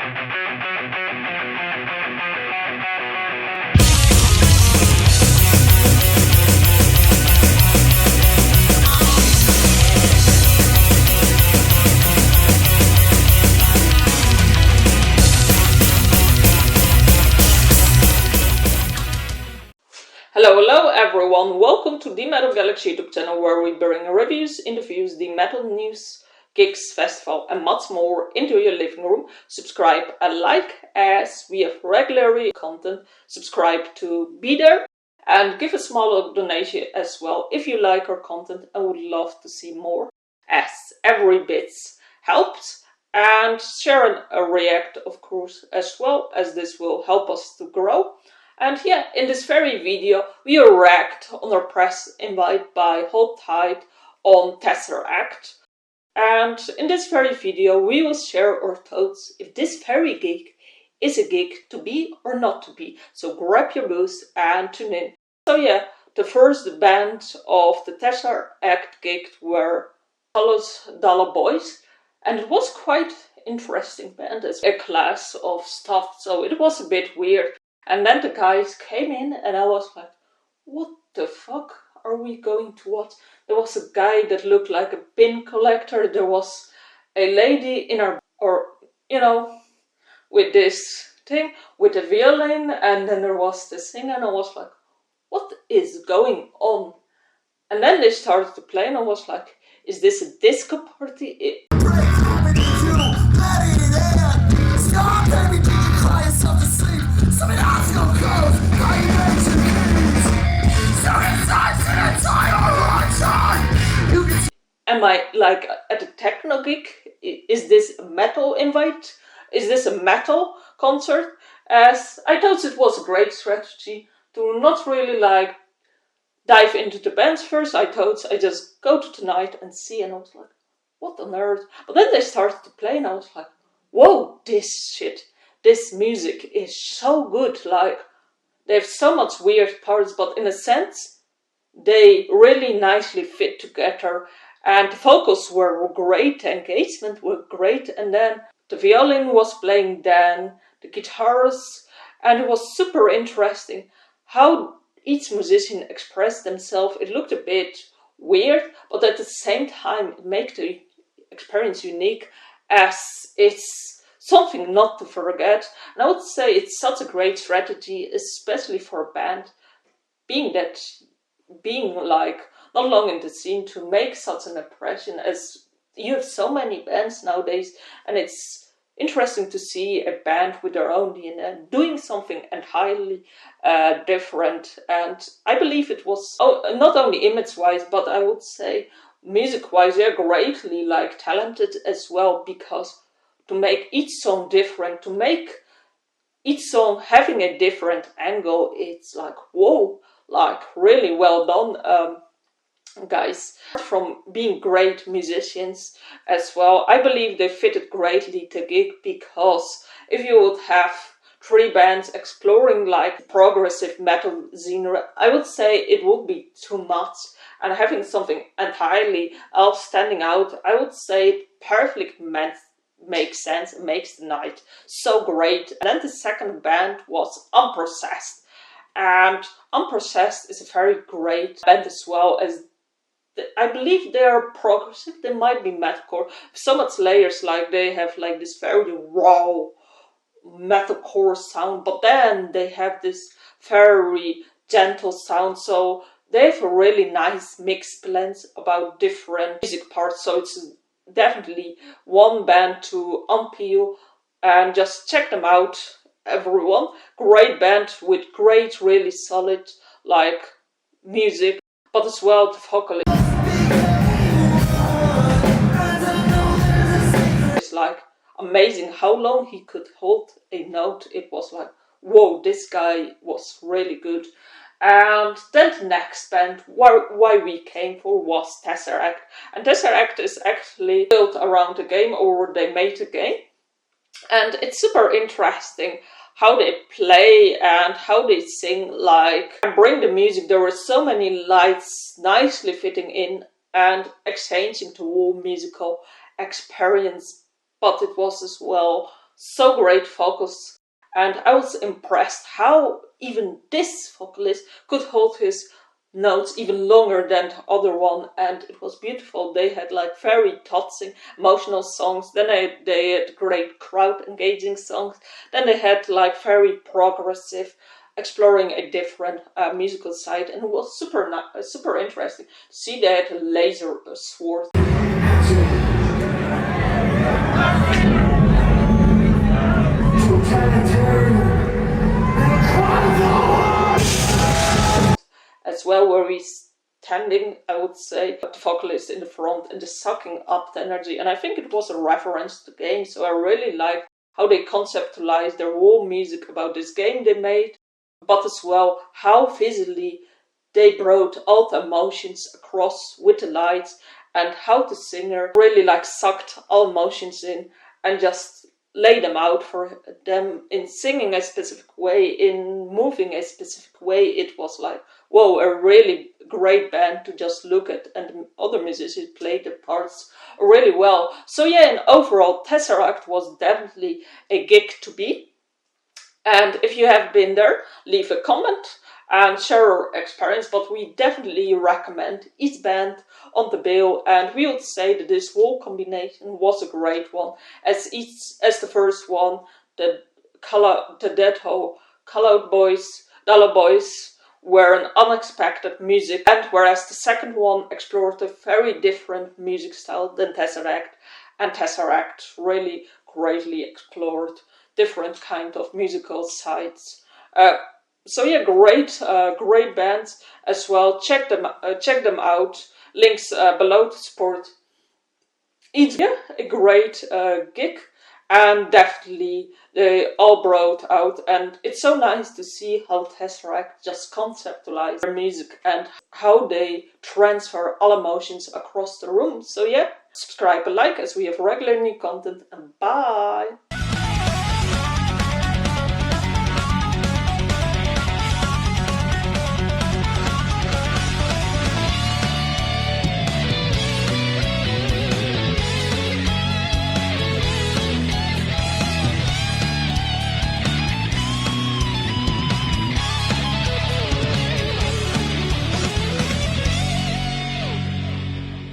Hello everyone, welcome to the Metal Galaxy YouTube channel where we bring reviews, interviews, the metal news, gigs, festival and much more into your living room. Subscribe and like as we have regular content. Subscribe to be there and give a small donation as well if you like our content and would love to see more, as every bit helps. And share and react of course as well, as this will help us to grow. And yeah, in this very video, we react on our press invite by Hold Tight on TesseracT. And in this very video, we will share our thoughts if this very gig is a gig to be or not to be. So grab your boost and tune in. So yeah, the first band of the TesseracT gig were Callous Daoboys. And it was quite interesting band. It's a class of stuff, so it was a bit weird. And then the guys came in and I was like, what the fuck are we going to watch? There was a guy that looked like a bin collector. There was a lady in her, with this thing, with a violin. And then there was this thing and I was like, what is going on? And then they started to play and I was like, is this a disco party? Am I like at a techno gig? Is this a metal invite? Is this a metal concert? As I thought it was a great strategy to not really like dive into the bands first. I thought I just go to tonight and see, and I was like, what on earth? But then they started to play and I was like, whoa, this music is so good. Like, they have so much weird parts, but in a sense, they really nicely fit together. And the vocals were great, the engagement were great, and then the violin was playing then, the guitars, and it was super interesting how each musician expressed themselves. It looked a bit weird, but at the same time it made the experience unique, as it's something not to forget. And I would say it's such a great strategy, especially for a band, being like not long in the scene, to make such an impression, as you have so many bands nowadays, and it's interesting to see a band with their own DNA doing something entirely different. And I believe it was not only image-wise, but I would say music-wise, they're greatly like talented as well, because to make each song different, to make each song having a different angle, it's like, whoa, like really well done, guys. From being great musicians as well, I believe they fitted greatly to gig, because if you would have three bands exploring like progressive metal genre, I would say it would be too much, and having something entirely else standing out, I would say it perfectly makes sense and makes the night so great. And then the second band was Unprocessed, and Unprocessed is a very great band as well, as I believe they are progressive. They might be metalcore, so much layers, like they have like this very raw metalcore sound, but then they have this very gentle sound, so they have a really nice mixed blend about different music parts. So it's definitely one band to unpeel, and just check them out, everyone. Great band with great, really solid like music, but as well the vocalist is like amazing. How long he could hold a note, it was like, whoa, this guy was really good. And then the next band why we came for was TesseracT. And TesseracT is actually built around a game, or they made a game. And it's super interesting how they play and how they sing, like, and bring the music. There were so many lights nicely fitting in and exchanging the whole musical experience. But it was as well so great vocals, and I was impressed how even this vocalist could hold his notes even longer than the other one, and it was beautiful. They had like very touching, emotional songs, then they had great crowd engaging songs, then they had like very progressive, exploring a different musical side, and it was super interesting to see that laser sword. As well, where we standing, I would say, the vocalist in the front and just sucking up the energy. And I think it was a reference to the game, so I really liked how they conceptualized their whole music about this game they made, but as well how visually they brought all the emotions across with the lights, and how the singer really like sucked all emotions in and just lay them out for them in singing a specific way, in moving a specific way. It was like, whoa, a really great band to just look at, and other musicians played the parts really well. So yeah, in overall, TesseracT was definitely a gig to be. And if you have been there, leave a comment and share your experience, but we definitely recommend each band on the bill, and we would say that this whole combination was a great one, as the first one, the Callous Daoboys were an unexpected music, and whereas the second one explored a very different music style than TesseracT, and TesseracT really greatly explored different kind of musical sides. So yeah, great bands as well. Check them out. Links below to support each. Yeah, a great gig, and definitely they all brought out. And it's so nice to see how TesseracT just conceptualize their music and how they transfer all emotions across the room. So yeah, subscribe and like as we have regular new content, and bye.